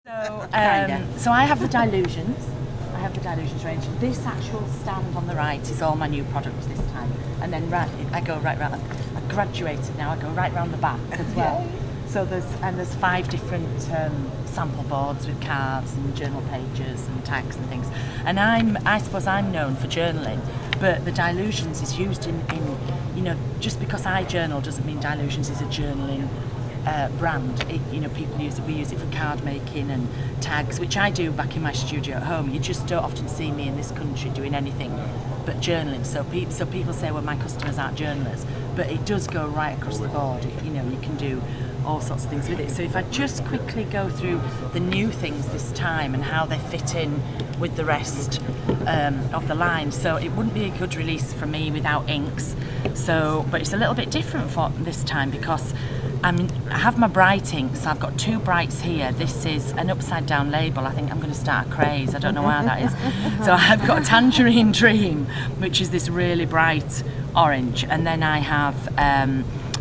So I have the Dylusions. I have the Dylusions range. This actual stand on the right is all my new products this time. And then I go right round. I graduated now. I go right round the back as well. So there's 5 different sample boards with cards and journal pages and tags and things. And I suppose I'm known for journaling, but the Dylusions is used in just because I journal doesn't mean Dylusions is a journaling brand. People use it. We use it for card making and tags, which I do back in my studio at home. You just don't often see me in this country doing anything but journaling. So people say, well, my customers aren't journalers, but it does go right across the board. You can do all sorts of things with it. So if I just quickly go through the new things this time and how they fit in with the rest of the line. So it wouldn't be a good release for me without inks. But it's a little bit different for this time because I have my bright inks. I've got 2 brights here. This is an upside down label. I think I'm going to start a craze. I don't know why that is. So I've got Tangerine Dream, which is this really bright orange, and then I have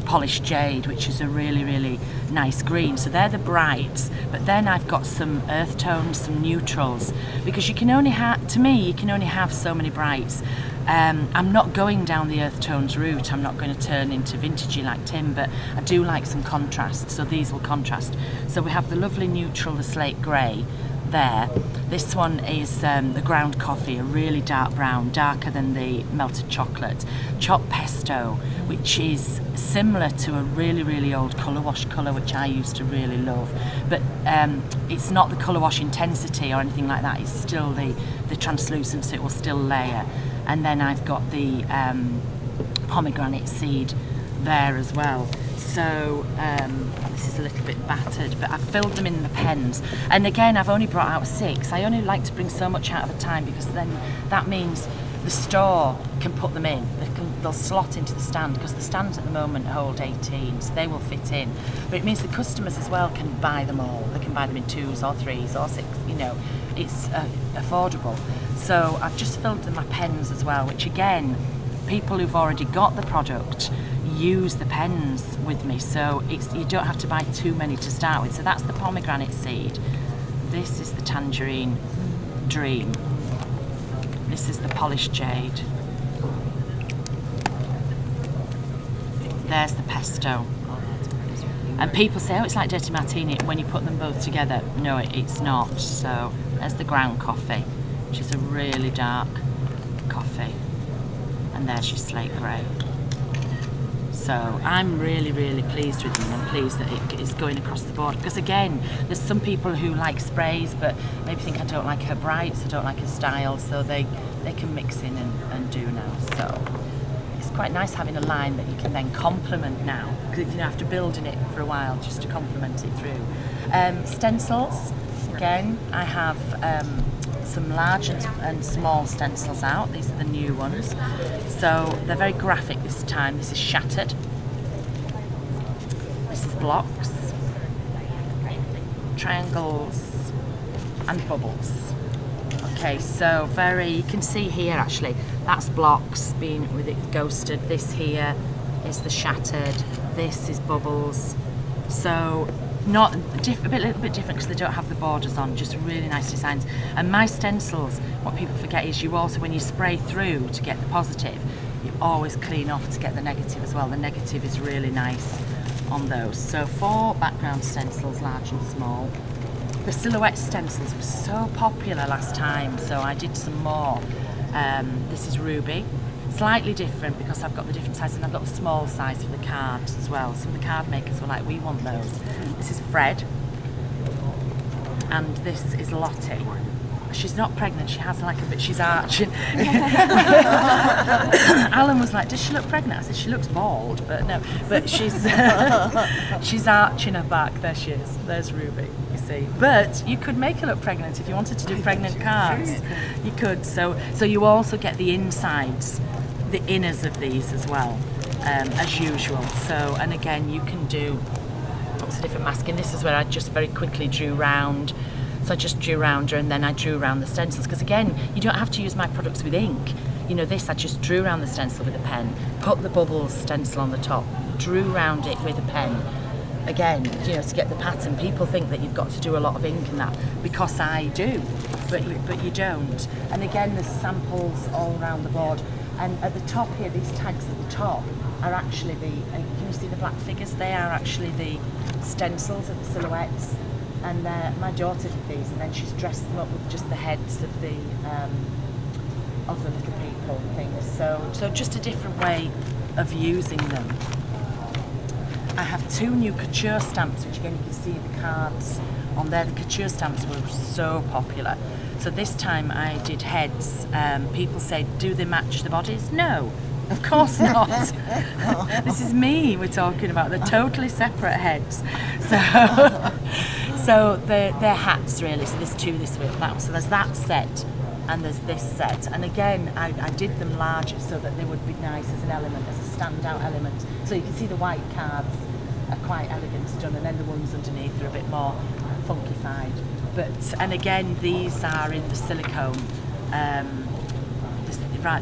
Polished Jade, which is a really, really nice green. So they're the brights, but then I've got some earth tones, some neutrals, because you can only have so many brights. I'm not going down the earth tones route. I'm not going to turn into vintagey like Tim, but I do like some contrast, so these will contrast. So we have the lovely neutral, the slate grey there. This one is the ground coffee, a really dark brown, darker than the melted chocolate. Chopped pesto, which is similar to a really, really old colour wash colour, which I used to really love. But it's not the colour wash intensity or anything like that. It's still the translucence, so it will still layer. And then I've got the pomegranate seed there as well. So this is a little bit battered, but I've filled them in the pens. And again, I've only brought out 6. I only like to bring so much out at a time because then that means the store can put them in. They'll slot into the stand because the stands at the moment hold 18, so they will fit in. But it means the customers as well can buy them all. They can buy them in 2s or 3s or 6. It's affordable. So I've just filled my pens as well, which again, people who've already got the product use the pens with me, so you don't have to buy too many to start with. So that's the pomegranate seed. This is the Tangerine Dream. This is the Polished Jade. There's the pesto. And people say, oh, it's like Dirty Martini when you put them both together. No, it's not. So there's the ground coffee, which is a really dark coffee. And there's your slate grey. So I'm really, really pleased with them. I'm pleased that it is going across the board. Because again, there's some people who like sprays, but maybe think I don't like her brights, I don't like her style, so they can mix in and do now. So it's quite nice having a line that you can then complement now, because you don't have to build in it for a while just to complement it through. Stencils, again, I have some large and small stencils out. These are the new ones. So they're very graphic this time. This is Shattered. This is Blocks, Triangles and Bubbles. Okay, so you can see here actually, that's Blocks being with it ghosted. This here is the Shattered. This is Bubbles. So a little bit different because they don't have the borders on, just really nice designs. And my stencils, what people forget is you also, when you spray through to get the positive, you always clean off to get the negative as well. The negative is really nice on those. So 4 background stencils, large and small. The silhouette stencils were so popular last time, so I did some more. This is Ruby. Slightly different because I've got the different sizes, and I've got the small size for the cards as well. Some of the card makers were like, we want those. This is Fred, and this is Lottie. She's not pregnant, she has like a bit, she's arching. Alan was like, does she look pregnant? I said, she looks bald, but no. But she's she's arching her back. There she is. There's Ruby, you see. But you could make her look pregnant if you wanted to do pregnant cards. You could. So you also get the insides, the inners of these as well, as usual. So, and again, you can do lots of different masking. This is where I just very quickly drew round. So I just drew round her, and then I drew around the stencils, because again, you don't have to use my products with ink. This I just drew around the stencil with a pen, put the bubbles stencil on the top, drew around it with a pen, again, you know, to get the pattern. People think that you've got to do a lot of ink and that, because I do, but you don't. And again, there's samples all around the board. And at the top here, these tags at the top are actually can you see the black figures? They are actually the stencils of the silhouettes. And my daughter did these, and then she's dressed them up with just the heads of the little people and things. So just a different way of using them. I have 2 new couture stamps, which again you can see the cards on there. The couture stamps were so popular. So this time I did heads. People say, do they match the bodies? No, of course not. This is me we're talking about. They're totally separate heads. So they're hats really. So there's 2 this week. So there's that set and there's this set. And again, I did them larger so that they would be nice as an element, as a standout element. So you can see the white cards are quite elegant done, and then the ones underneath are a bit more funkified. And again, these are in the silicone.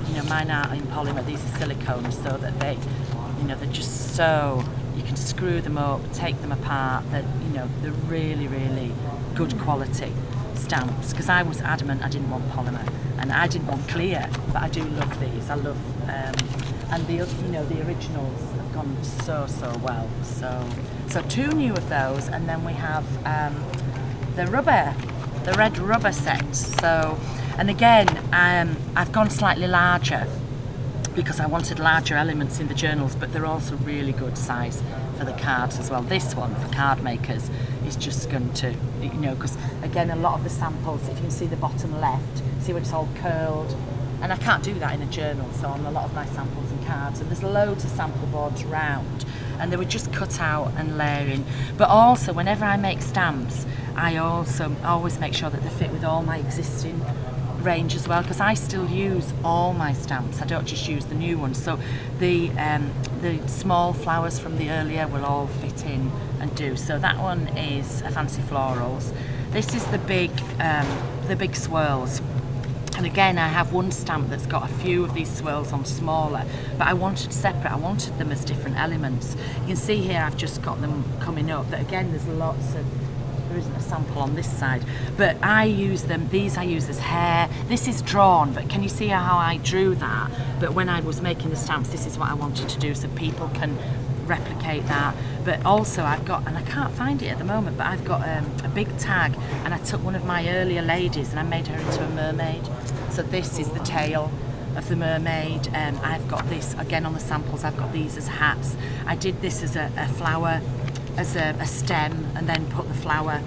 You know, mine are in polymer. These are silicone, so that they, you know, they're just so, you can screw them up, take them apart. They're really, really good quality stamps. Because I was adamant I didn't want polymer and I didn't want clear, but I do love these. I love, and the originals have gone so well. So 2 new of those, and then we have the red rubber sets. So, and again, I've gone slightly larger because I wanted larger elements in the journals, but they're also really good size for the cards as well. This one for card makers is just going to, you know, because again, a lot of the samples, if you can see the bottom left, see where it's all curled, and I can't do that in a journal, so on a lot of my samples and cards, and there's loads of sample boards round, and they were just cut out and layering. But also, whenever I make stamps, I also always make sure that they fit with all my existing range as well, because I still use all my stamps. I don't just use the new ones. So the small flowers from the earlier will all fit in and do. So that one is a Fancy Florals. This is the big swirls. And again, I have one stamp that's got a few of these swirls on smaller, but I wanted separate. I wanted them as different elements. You can see here I've just got them coming up, but again, there's lots of, there isn't a sample on this side, but I use them, these I use as hair. This is drawn, but can you see how I drew that? But when I was making the stamps, this is what I wanted to do, so people can replicate that. But also I've got, and I can't find it at the moment, but I've got a big tag, and I took one of my earlier ladies and I made her into a mermaid. So this is the tail of the mermaid. I've got this, again on the samples, I've got these as hats. I did this as a flower, as a stem, and then put the flower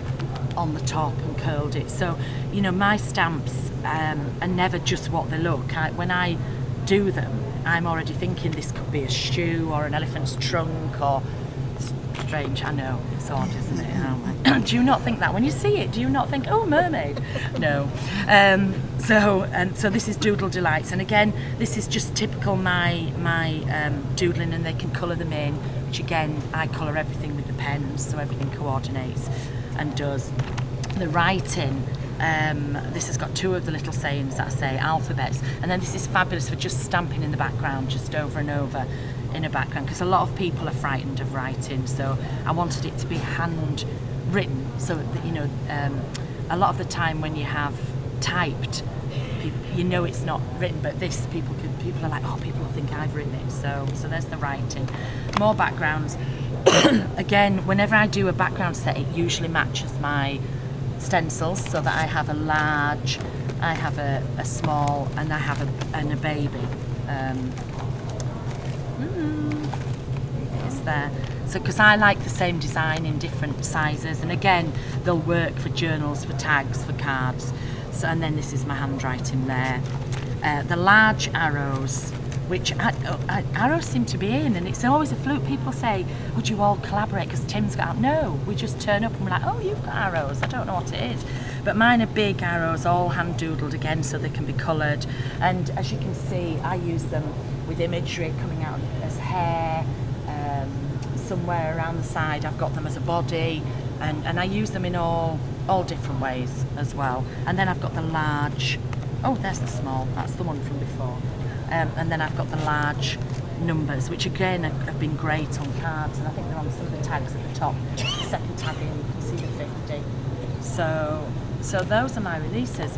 on the top and curled it. So, you know, my stamps are never just what they look. When I do them, I'm already thinking this could be a shoe or an elephant's trunk, or strange, I know, it's odd, isn't it? Do you not think that when you see it? Do you not think, oh, mermaid? No. So this is Doodle Delights, and again, this is just typical my doodling, and they can colour them in, which again, I colour everything with the pens, so everything coordinates and does. The writing, this has got 2 of the little sayings that I say, alphabets, and then this is fabulous for just stamping in the background, just over and over in a background, because a lot of people are frightened of writing, so I wanted it to be handwritten, so that, you know, a lot of the time when you have typed, you know it's not written, but this, people are like, oh, people think I've written it, so there's the writing. More backgrounds. Again, whenever I do a background set, it usually matches my stencils, so that I have a large, I have a small, and I have a baby. It's there. So, because I like the same design in different sizes, and again, they'll work for journals, for tags, for cards. So, and then this is my handwriting there. The large arrows, which arrows seem to be in, and it's always a fluke. People say, would you all collaborate because Tim's got out? No, we just turn up and we're like, oh, you've got arrows, I don't know what it is. But mine are big arrows, all hand doodled again, so they can be coloured. And as you can see, I use them with imagery coming out as hair, somewhere around the side I've got them as a body, and I use them in all different ways as well. And then I've got the large, oh, there's the small, that's the one from before. And then I've got the large numbers, which again have been great on cards, and I think they're on some of the tags at the top. The second tag in, you can see the 50. So those are my releases.